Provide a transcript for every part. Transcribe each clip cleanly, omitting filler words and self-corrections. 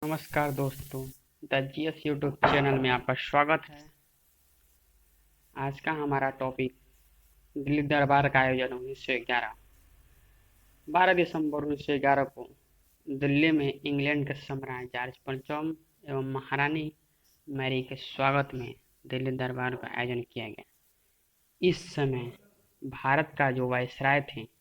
नमस्कार दोस्तों, the GS YouTube channel में आपका स्वागत है। आज का हमारा टॉपिक दिल्ली दरबार का आयोजन 1911। 12 दिसंबर 1911 को दिल्ली में इंग्लैंड के सम्राट जॉर्ज पंचम एवं महारानी मैरी के स्वागत में दिल्ली दरबार का आयोजन किया गया। इस समय भारत का जो वायसराय थे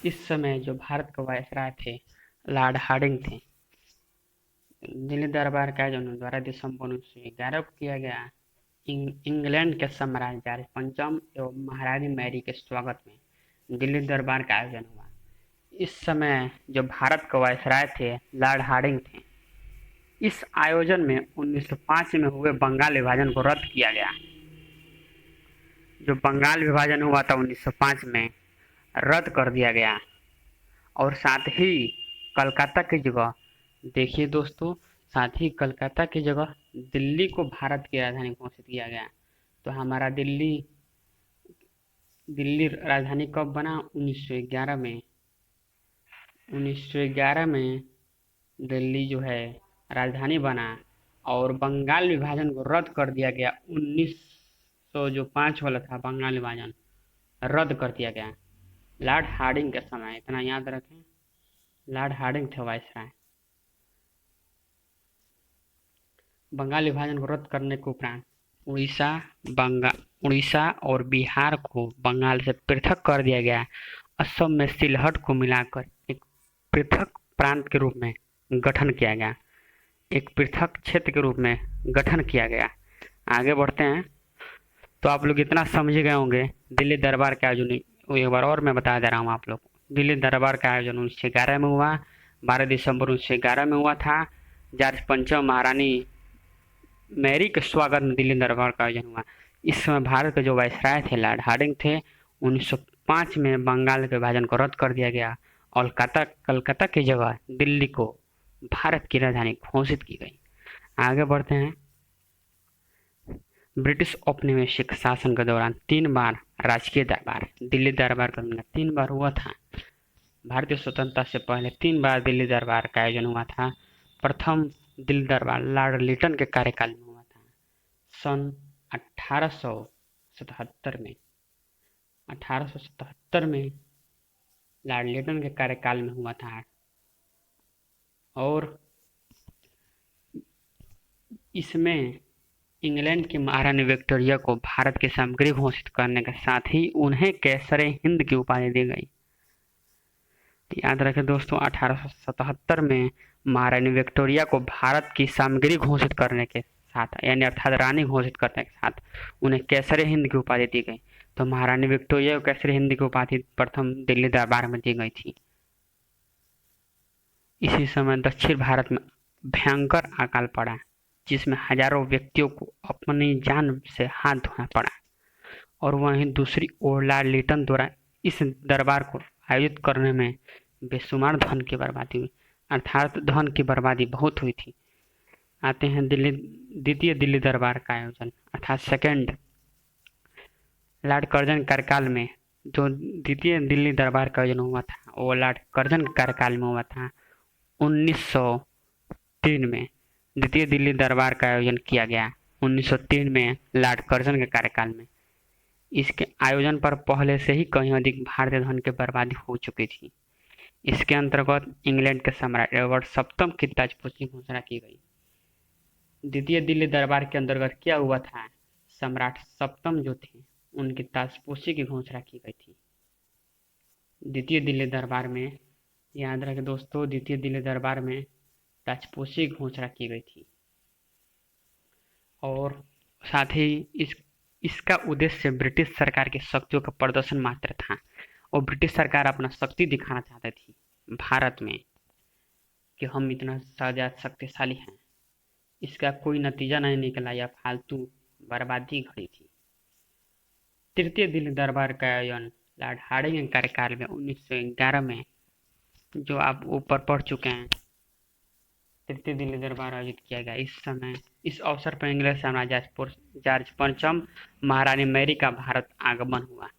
इस समय जो भारत के वायसराय थे लॉर्ड हार्डिंग थे। दिल्ली दरबार का आयोजन 12 दिसंबर 1911 को किया गया। इंग्लैंड के सम्राट जॉर्ज पंचम एवं महारानी मैरी के स्वागत में दिल्ली दरबार का आयोजन हुआ। इस समय जो भारत के वायसराय थे लॉर्ड हार्डिंग थे। इस आयोजन में 1905 में हुए बंगाल विभाजन को रद्द किया गया। जो बंगाल विभाजन हुआ था 1905 में रद्द कर दिया गया और साथ ही कलकत्ता की जगह देखिए दोस्तों, साथ ही कलकत्ता की जगह दिल्ली को भारत की राजधानी घोषित किया गया। तो हमारा दिल्ली राजधानी कब बना? 1911 में। 1911 में दिल्ली जो है राजधानी बना और बंगाल विभाजन को रद्द कर दिया गया। 1905 वाला था बंगाल विभाजन रद्द कर दिया गया लॉर्ड हार्डिंग के समय। इतना याद रखें, लॉर्ड हार्डिंग थे वायसराय। बंगाल विभाजन को रद्द करने के उपरांत उड़ीसा और बिहार को बंगाल से पृथक कर दिया गया। असम में सिलहट को मिलाकर एक पृथक प्रांत के रूप में गठन किया गया, एक पृथक क्षेत्र के रूप में गठन किया गया। आगे बढ़ते हैं। तो आप लोग इतना समझ गए होंगे दिल्ली दरबार का आयोजन। एक बार और मैं बता दे रहा हूँ आप लोग, दिल्ली दरबार का आयोजन 1911 में हुआ। 12 दिसंबर 1911 में हुआ था। जॉर्ज पंचम महारानी मैरी के स्वागत में दिल्ली दरबार का आयोजन हुआ। इस समय भारत के जो वायसराय थे लॉर्ड हार्डिंग थे। 1905 में बंगाल के विभाजन को रद्द कर दिया गया और कलकत्ता की जगह दिल्ली को भारत की राजधानी घोषित की गई। आगे बढ़ते हैं। ब्रिटिश औपनिवेशिक शासन के दौरान 3 बार राजकीय दरबार दिल्ली दरबार का 3 बार हुआ था। भारतीय स्वतंत्रता से पहले 3 बार दिल्ली दरबार का आयोजन हुआ था। प्रथम दिल्ली दरबार लॉर्ड लिटन के कार्यकाल में हुआ था सन 1877 में। 1877 में लॉर्ड लिटन के कार्यकाल में हुआ था और इसमें इंग्लैंड की महारानी विक्टोरिया को भारत की सामग्री घोषित करने के साथ ही उन्हें कैसरे हिंद की उपाधि दी गई। याद रखें दोस्तों, 1877 में महारानी विक्टोरिया को भारत की सामग्री घोषित करने के साथ यानी अर्थात रानी घोषित करने के साथ उन्हें कैसरे हिंद की उपाधि दी गई। तो महारानी विक्टोरिया को कैसरे हिंद की उपाधि प्रथम दिल्ली दरबार में दी गई थी। इसी समय दक्षिण भारत में भयंकर अकाल पड़ा जिसमें हजारों व्यक्तियों को अपनी जान से हाथ धोना पड़ा और वहीं दूसरी ओर लॉर्ड लिटन द्वारा इस दरबार को आयोजित करने में बेशुमार धन की बर्बादी हुई, अर्थात धन की बर्बादी बहुत हुई थी। आते हैं द्वितीय दिल्ली दरबार का आयोजन अर्थात सेकंड लॉर्ड कर्जन कार्यकाल में। जो द्वितीय दिल्ली दरबार का आयोजन हुआ था वो लॉर्ड कर्जन कार्यकाल में हुआ था। 1903 में द्वितीय दिल्ली दरबार का आयोजन किया गया। 1903 में लॉर्ड कर्जन के कार्यकाल में। इसके आयोजन पर पहले से ही कहीं अधिक भारतीय धन की बर्बादी हो चुकी थी। इसके अंतर्गत इंग्लैंड के सम्राट एडवर्ड सप्तम की ताजपोशी की घोषणा की गई। द्वितीय दिल्ली दरबार के अंतर्गत क्या हुआ था? सम्राट सप्तम जो थे उनकी ताजपोशी की घोषणा की गई थी द्वितीय दिल्ली दरबार में। याद रखें दोस्तों, द्वितीय दिल्ली दरबार में ताजपोशी की घोषणा की गई थी और साथ ही इसका उद्देश्य ब्रिटिश सरकार की शक्तियों का प्रदर्शन मात्र था और ब्रिटिश सरकार अपना शक्ति दिखाना चाहती थी भारत में कि हम इतना ज्यादा शक्तिशाली हैं। इसका कोई नतीजा नहीं निकला या फालतू बर्बादी घड़ी थी। तृतीय दिल्ली दरबार का आयोजन लॉर्ड हार्डिंग के कार्यकाल में 1911 में, जो आप ऊपर पढ़ चुके हैं, तृतीय दिल्ली दरबार आयोजित किया गया। इस अवसर पर इंग्लैंड साम्राज्य जॉर्ज पंचम महारानी मैरी का भारत आगमन हुआ।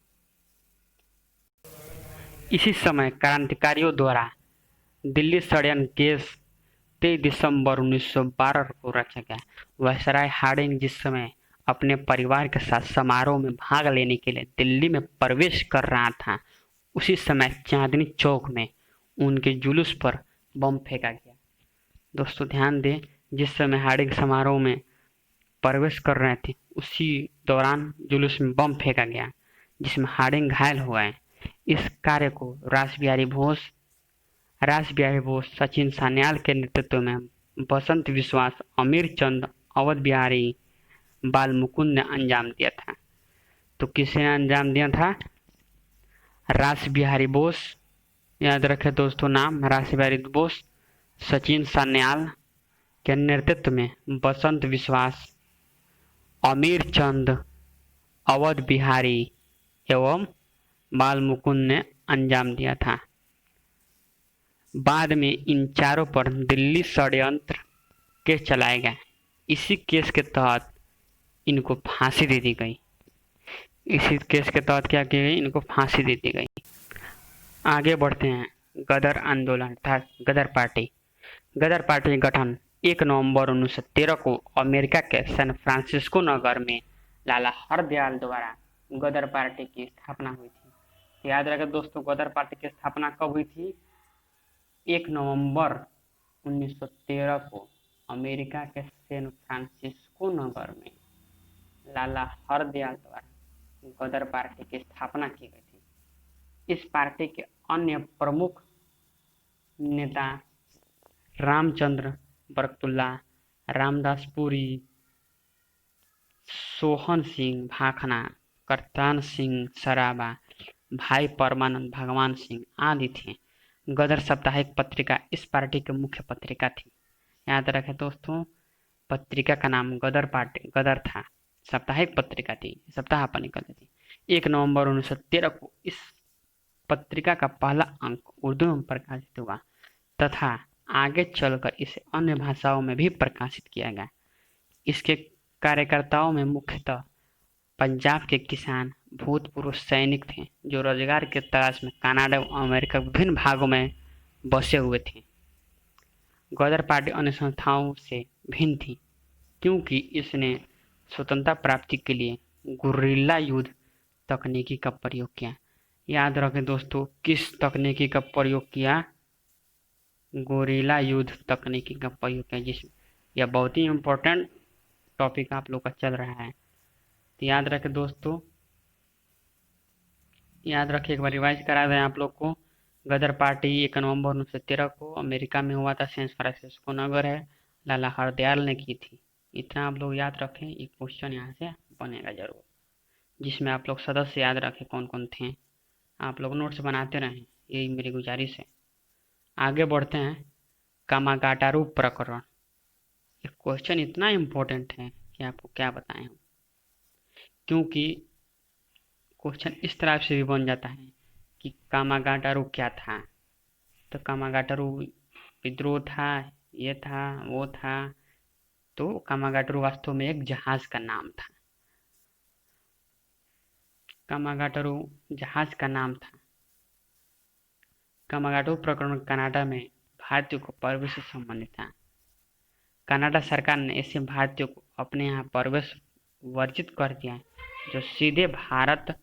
इसी समय क्रांतिकारियों द्वारा दिल्ली षड्यंत्र केस 23 दिसंबर 1912 को रचा गया। वायसराय हार्डिंग जिस समय अपने परिवार के साथ समारोह में भाग लेने के लिए दिल्ली में प्रवेश कर रहा था, उसी समय चांदनी चौक में उनके जुलूस पर बम फेंका गया। दोस्तों ध्यान दें, जिस समय हार्डिंग समारोह में प्रवेश कर रहे थे, उसी दौरान जुलूस में बम फेंका गया, जिसमें हार्डिंग घायल हो गए। इस कार्य को रास बिहारी बोस, सचिन सान्याल के नेतृत्व में बसंत विश्वास, अमीर चंद, अवध बिहारी, बाल मुकुंद ने अंजाम दिया था। तो किसने अंजाम दिया था? रास बिहारी बोस। याद रखें दोस्तों नाम, रास बिहारी बोस, सचिन सान्याल के नेतृत्व में बसंत विश्वास, अमीर चंद, अवध बिहारी एवं बाल मुकुंद ने अंजाम दिया था। बाद में इन चारों पर दिल्ली षड्यंत्र केस चलाया गया। इसी केस के तहत इनको फांसी दे दी गई। इसी केस के तहत क्या की गई? इनको फांसी दे दी गई। आगे बढ़ते हैं। गदर आंदोलन अर्थात गदर पार्टी। गदर पार्टी गठन 1 नवंबर 1913 को अमेरिका के सैन फ्रांसिस्को नगर में लाला हरदयाल द्वारा गदर पार्टी की स्थापना हुई थी। याद रखें दोस्तों, गदर पार्टी की स्थापना कब हुई थी? 1 नवंबर 1913 को अमेरिका के सैन फ्रांसिस्को नगर में लाला हरदयाल द्वारा गदर पार्टी की स्थापना की गई थी। इस पार्टी के अन्य प्रमुख नेता रामचंद्र बरकतुल्ला, रामदास पुरी, सोहन सिंह भाखना, करतान सिंह सराबा, भाई परमानंद भगवान सिंह आदि थे। गदर साप्ताहिक पत्रिका इस पार्टी की मुख्य पत्रिका थी। याद रखें दोस्तों, पत्रिका का नाम गदर था, साप्ताहिक पत्रिका थी, सप्ताह पर निकलती थी। 1 नवंबर 1913 को इस पत्रिका का पहला अंक उर्दू में प्रकाशित हुआ तथा आगे चलकर इसे अन्य भाषाओं में भी प्रकाशित किया गया। इसके कार्यकर्ताओं में मुख्यतः पंजाब के किसान, भूतपूर्व सैनिक थे जो रोजगार के तलाश में कनाडा और अमेरिका के विभिन्न भागों में बसे हुए थे। गदर पार्टी अन्य संस्थाओं से भिन्न थी क्योंकि इसने स्वतंत्रता प्राप्ति के लिए गुर्रिल्ला युद्ध तकनीकी का प्रयोग किया। याद रखें दोस्तों, किस तकनीकी का प्रयोग किया? गोरिल्ला युद्ध तकनीकी का प्रयोग किया। जिसमें यह बहुत ही इम्पोर्टेंट टॉपिक आप लोग का चल रहा है, तो याद रखें दोस्तों, याद रखें, एक बार रिवाइज करा दें आप लोग को। गदर पार्टी 1 नवंबर 1913 को अमेरिका में हुआ था, सैन फ्रांसिस्को नगर है, लाला हरदयाल ने की थी। इतना आप लोग याद रखें, एक क्वेश्चन यहाँ से बनेगा जरूर, जिसमें आप लोग सदस्य याद रखें कौन कौन थे। आप लोग नोट्स बनाते रहें, यही मेरी गुजारिश है। आगे बढ़ते हैं। कामागाटारू प्रकरण। ये क्वेश्चन इतना इम्पोर्टेंट है कि आपको क्या बताएं हम, क्योंकि क्वेश्चन इस तरह से भी बन जाता है कि कामागाटारू क्या था। तो कामागाटारू विद्रोह था, ये था, वो था। तो कामागाटारू वास्तव में एक जहाज का नाम था। कामागाटारू जहाज का नाम था। कामागाटारू प्रकरण कनाडा में भारतीयों को प्रवेश से संबंधित था। कनाडा सरकार ने ऐसे भारतीयों को अपने यहाँ प्रवेश वर्जित कर दिया जो सीधे भारत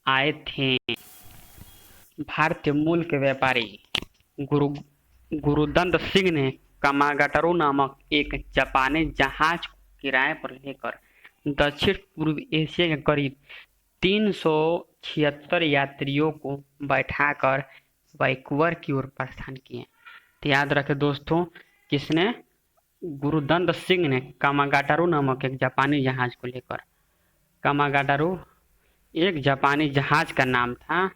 आए थे। भारतीय मूल के व्यापारी गुरुदत्त सिंह ने कामागाटारू नामक एक जापानी जहाज को किराए पर लेकर दक्षिण पूर्व एशिया के करीब 376 यात्रियों को बैठाकर वैंकूवर की ओर प्रस्थान किए। तो याद रखें दोस्तों, किसने? गुरुदत्त सिंह ने कामागाटारू नामक एक जापानी जहाज को लेकर। कामागाटारू एक जापानी जहाज का नाम था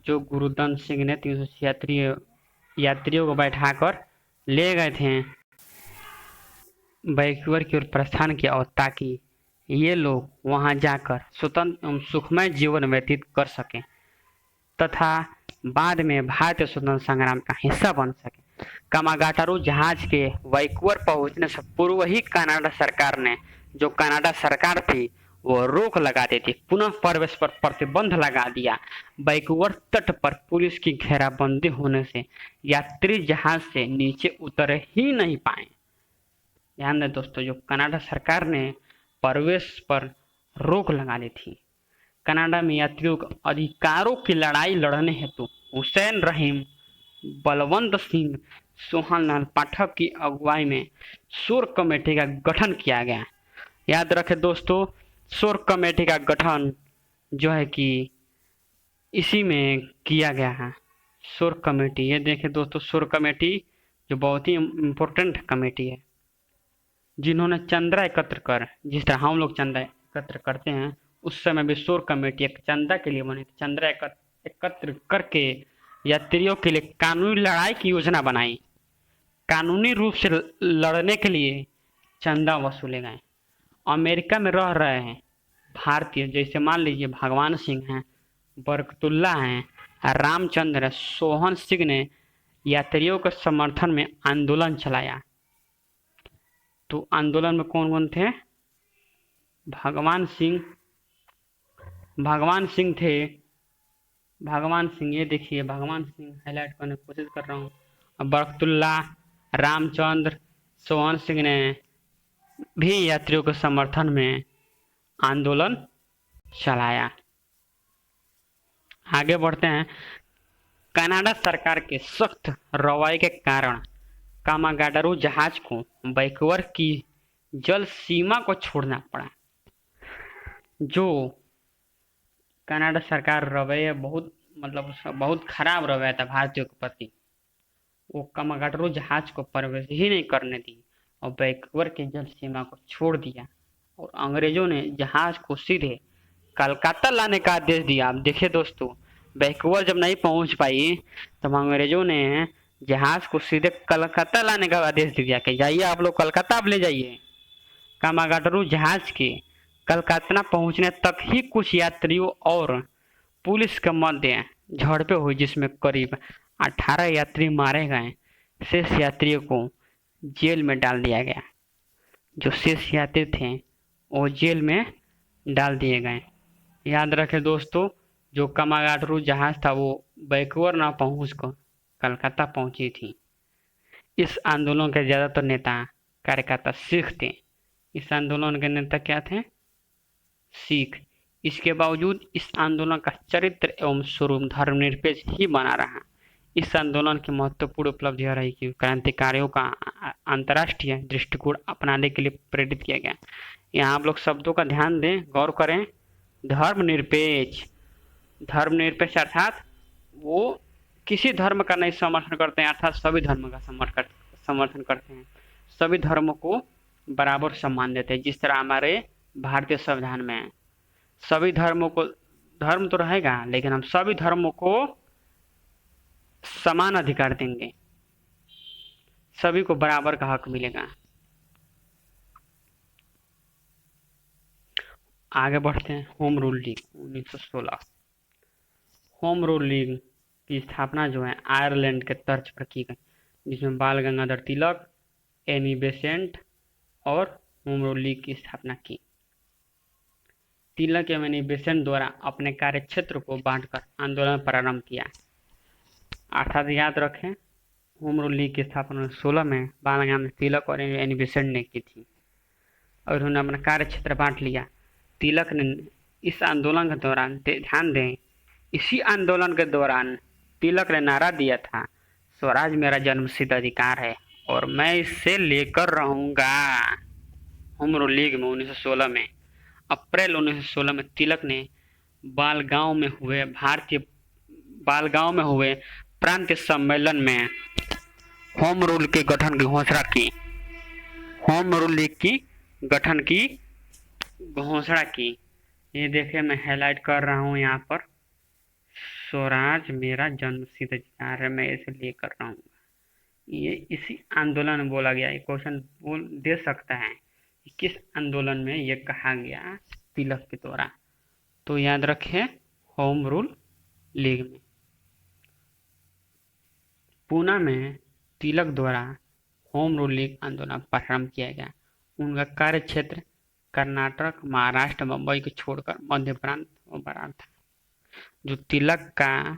जो गुरुदत्त सिंह ने 376 यात्रियों को बैठाकर ले गए थे, वैंकूवर की ओर प्रस्थान किया, और ताकि ये लोग वहां जाकर स्वतंत्र एवं सुखमय जीवन व्यतीत कर सकें तथा बाद में भारतीय स्वतंत्रता संग्राम का हिस्सा बन सके। कामागाटारू जहाज के वैंकूवर पहुंचने से पूर्व ही कनाडा सरकार ने, जो कनाडा सरकार थी, वो रोक लगा दी थी, पुनः प्रवेश पर प्रतिबंध लगा दिया। बैकवर्ड तट पर पुलिस की घेराबंदी होने से यात्री जहाज से नीचे उतर ही नहीं पाए। ध्यान दें दोस्तों, जो कनाडा सरकार ने प्रवेश पर रोक लगा दी थी, कनाडा में यात्रियों के अधिकारों की लड़ाई लड़ने हेतु हुसैन रहीम, बलवंत सिंह, सोहनलाल पाठक की अगुवाई में शोर कमेटी का गठन किया गया। याद रखें दोस्तों, शोर कमेटी का गठन जो है कि इसी में किया गया है। शोर कमेटी, ये देखें दोस्तों, शोर कमेटी जो बहुत ही इम्पोर्टेंट कमेटी है, जिन्होंने चंदा एकत्र कर, जिस तरह हम लोग चंदा एकत्र करते हैं, उस समय भी शोर कमेटी एक चंदा के लिए बनी थी। चंदा एकत्र करके यात्रियों के लिए कानूनी लड़ाई की योजना बनाई। कानूनी रूप से लड़ने के लिए चंदा वसूले गए। अमेरिका में रह रहे हैं भारतीय, जैसे मान लीजिए भगवान सिंह हैं, बरकतुल्ला हैं, रामचंद्र है, सोहन सिंह ने यात्रियों के समर्थन में आंदोलन चलाया। तो आंदोलन में कौन कौन थे? भगवान सिंह थे। भगवान सिंह, ये देखिए भगवान सिंह हाईलाइट करने की कोशिश कर रहा हूँ। अब बरकतुल्ला, रामचंद्र, सोहन सिंह ने भी यात्रियों के समर्थन में आंदोलन चलाया। आगे बढ़ते हैं। कनाडा सरकार के सख्त रवैये के कारण कामागाडारू जहाज को बैकवर्ड की जल सीमा को छोड़ना पड़ा। जो कनाडा सरकार रवैया बहुत खराब रवैया था भारतीयों के प्रति, वो कामागाडारू जहाज को प्रवेश ही नहीं करने दी और बैकवर्ड की जल सीमा को छोड़ दिया, और अंग्रेजों ने जहाज को सीधे कलकत्ता लाने का आदेश दिया। आप देखिए दोस्तों, बैकवर्ड जब नहीं पहुंच पाई तब अंग्रेजों ने जहाज को सीधे कलकत्ता लाने का आदेश दिया कि जाइए आप लोग कलकत्ता आप ले जाइए। कामागाडारू जहाज के कलकत्ता पहुंचने तक ही कुछ यात्रियों और पुलिस के मध्य झड़पें हुई, जिसमें करीब 18 यात्री मारे गए। शेष यात्रियों को जेल में डाल दिया गया। जो शेष यात्री थे वो जेल में डाल दिए गए। याद रखें दोस्तों, जो कामागाडारू जहाज था वो बैकवर्ड ना पहुंच कर कलकत्ता पहुंची थी। इस आंदोलन के ज्यादातर नेता कार्यकर्ता सिख थे। इस आंदोलन के नेता क्या थे? सिख। इसके बावजूद इस आंदोलन का चरित्र एवं स्वरूप धर्मनिरपेक्ष ही बना रहा। इस आंदोलन की महत्वपूर्ण उपलब्धि यह रही कि क्रांतिकारियों का अंतर्राष्ट्रीय दृष्टिकोण अपनाने के लिए प्रेरित किया गया। यहाँ आप लोग शब्दों का ध्यान दें, गौर करें। धर्मनिरपेक्ष, धर्मनिरपेक्ष अर्थात वो किसी धर्म का नहीं समर्थन करते हैं, अर्थात सभी धर्म का समर्थन करते हैं, सभी धर्मों को बराबर सम्मान देते हैं। जिस तरह हमारे भारतीय संविधान में है, सभी धर्मों को, धर्म तो रहेगा लेकिन हम सभी धर्मों को समान अधिकार देंगे, सभी को बराबर का हक मिलेगा। आगे बढ़ते हैं। Home rule league 1916। Home rule league की स्थापना जो है आयरलैंड के तर्ज पर की गई, जिसमें बाल गंगाधर तिलक, एनी बेसेंट और होम रूल लीग की स्थापना की। तिलक एवं एनी बेसेंट द्वारा अपने कार्य क्षेत्र को बांटकर आंदोलन प्रारंभ किया। अर्थात याद रखें, होम रूल लीग की स्थापना 16 में बाल गंगाधर तिलक और एनी बेसेंट ने की थी और उन्होंने अपना कार्य क्षेत्र बांट लिया। तिलक ने इस आंदोलन के दौरान, ध्यान दें, इसी आंदोलन के दौरान तिलक ने नारा दिया था, स्वराज मेरा जन्मसिद्ध अधिकार है और मैं इससे लेकर रहूंगा। होम रूल लीग में 1916 में, अप्रैल 1916 में तिलक ने बालगांव में हुए प्रांतीय सम्मेलन में होम रूल के गठन की घोषणा की। होम रूल लीग की गठन की घोषणा की। ये देखिए मैं हाईलाइट कर रहा हूँ यहाँ पर, स्वराज मेरा जन्मसिद्ध अधिकार है, मैं इसे लेकर रहूंगा। ये इसी आंदोलन में बोला गया। ये क्वेश्चन दे सकता है कि किस आंदोलन में ये कहा गया तिलक के द्वारा। तो याद रखें, होम रूल लीग में। पूना में तिलक द्वारा होम रूल लीग आंदोलन प्रारंभ किया गया। उनका कार्य क्षेत्र कर्नाटक, महाराष्ट्र, बम्बई को छोड़कर मध्य प्रांत और बरार था। जो तिलक का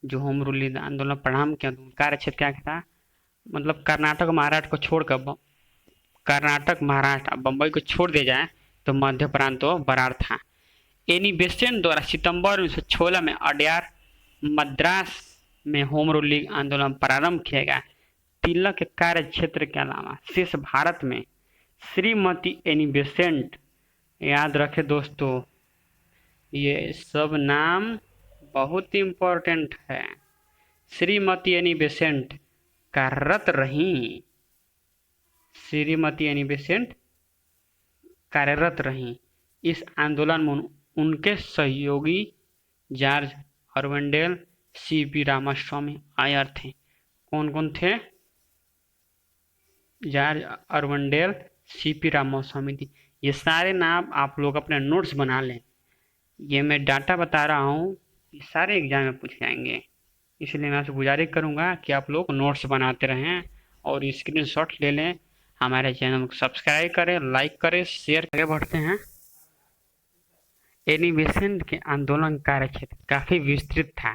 जो होम रूल आंदोलन परिणाम किया तो कार्य क्षेत्र क्या था, मतलब कर्नाटक महाराष्ट्र को छोड़कर कर्नाटक महाराष्ट्र बम्बई को छोड़ दिया जाए तो मध्य प्रांत और बरार था। एनी बेसेंट द्वारा सितंबर 1916 में अडयार मद्रास में होम रूलिंग आंदोलन प्रारंभ किया गया। तिलक के कार्य क्षेत्र के अलावा शेष भारत में श्रीमती एनी बेसेंट, याद रखे दोस्तों ये सब नाम बहुत इम्पोर्टेंट है, श्रीमती एनी बेसेंट कार्यरत रहीं, श्रीमती एनी बेसेंट कार्यरत रहीं। इस आंदोलन में उनके सहयोगी जॉर्ज अर्वेंडेल, सीपी रामास्वामी आयर थे। कौन कौन थे? जॉर्ज अर्वेंडेल, सीपी रामास्वामी थी। ये सारे नाम आप लोग अपने नोट्स बना लें। ये मैं डाटा बता रहा हूँ, ये सारे एग्जाम में पूछे जाएंगे, इसलिए मैं आपसे गुजारिश करूँगा कि आप लोग नोट्स बनाते रहें और स्क्रीनशॉट ले लें। हमारे चैनल को सब्सक्राइब करें, लाइक करें, शेयर। आगे बढ़ते हैं। एनी बेसेंट के आंदोलन कार्य क्षेत्र काफ़ी विस्तृत था,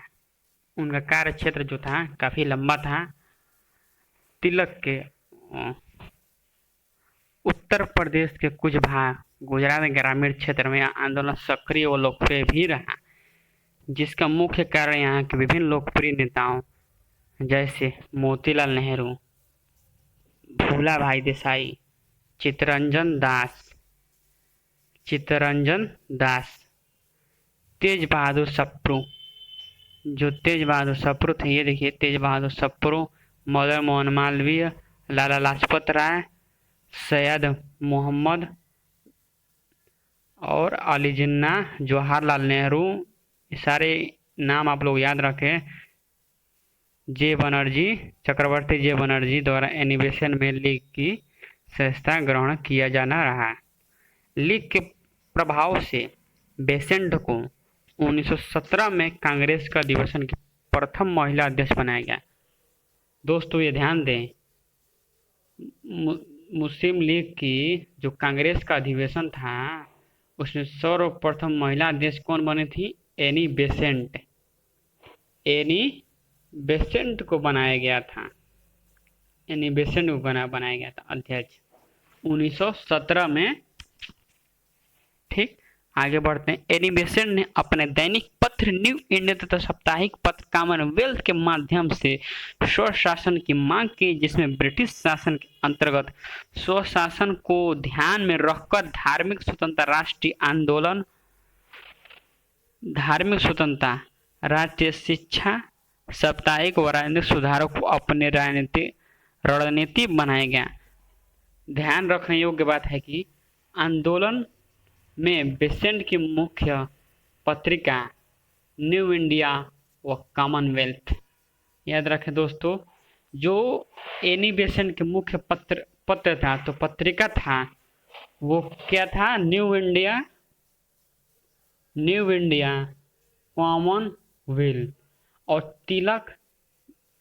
उनका कार्य क्षेत्र जो था काफ़ी लंबा था। तिलक के उत्तर प्रदेश के कुछ भाग, गुजरात ग्रामीण क्षेत्र में आंदोलन सक्रिय और लोकप्रिय भी रहा, जिसका मुख्य कारण यहाँ के विभिन्न लोकप्रिय नेताओं जैसे मोतीलाल नेहरू, भूला भाई देसाई, चित्तरंजन दास, तेज बहादुर सप्रू, जो तेज बहादुर सप्रू थे, ये देखिए तेज बहादुर सप्रू, मदन मोहन मालवीय, लाला लाजपत राय, सैयद मोहम्मद और अली जिन्ना, जवाहरलाल नेहरू, ये सारे नाम आप लोग याद रखें। चक्रवर्ती जे बनर्जी द्वारा एनी बेसेंट में लीग की सदस्यता ग्रहण किया जाना रहा। लीग के प्रभाव से बेसेंट को 1917 में कांग्रेस का अधिवेशन की प्रथम महिला अध्यक्ष बनाया गया। दोस्तों ये ध्यान दें, मुस्लिम लीग की जो कांग्रेस का अधिवेशन था उसमें सर्वप्रथम महिला अध्यक्ष कौन बने थी? एनी बेसेंट को बनाया गया था, एनी बेसेंट को बनाया गया था अध्यक्ष 1917 में। ठीक, आगे बढ़ते हैं। एनी बेसेंट ने अपने दैनिक पत्र न्यू इंडिया तथा साप्ताहिक पत्र कॉमनवेल्थ के माध्यम से स्वशासन की मांग की, जिसमें ब्रिटिश शासन के अंतर्गत स्वशासन को ध्यान में रखकर धार्मिक स्वतंत्रता, राष्ट्रीय आंदोलन, धार्मिक स्वतंत्रता, राष्ट्रीय शिक्षा, साप्ताहिक व राजनीतिक सुधारों को अपने रणनीति बनाया गया। ध्यान रखने योग्य बात है कि आंदोलन में बेसेंट की मुख्य पत्रिका न्यू इंडिया व कॉमनवेल्थ, याद रखें दोस्तों। जो एनी बेसेंट के मुख्य पत्र था, तो पत्रिका था वो क्या था? New India Commonwealth. और तिलक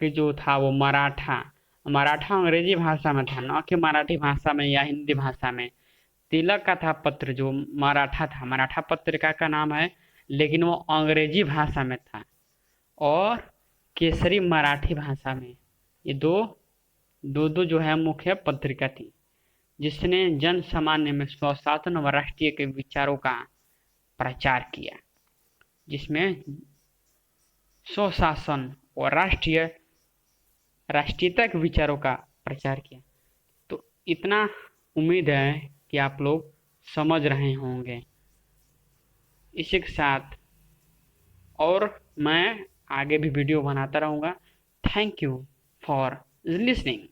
के जो था वो मराठा अंग्रेजी भाषा में था, न कि मराठी भाषा में या हिंदी भाषा में। तिलक का था पत्र जो मराठा था, मराठा पत्रिका का नाम है, लेकिन वो अंग्रेजी भाषा में था, और केसरी मराठी भाषा में। ये दो जो है मुख्य पत्रिका थी, जिसने जन सामान्य में स्वशासन व राष्ट्रीय के विचारों का प्रचार किया, जिसमें स्वशासन और राष्ट्रीयता के विचारों का प्रचार किया। तो इतना उम्मीद है कि आप लोग समझ रहे होंगे। इसी के साथ और मैं आगे भी वीडियो बनाता रहूँगा। Thank you for listening.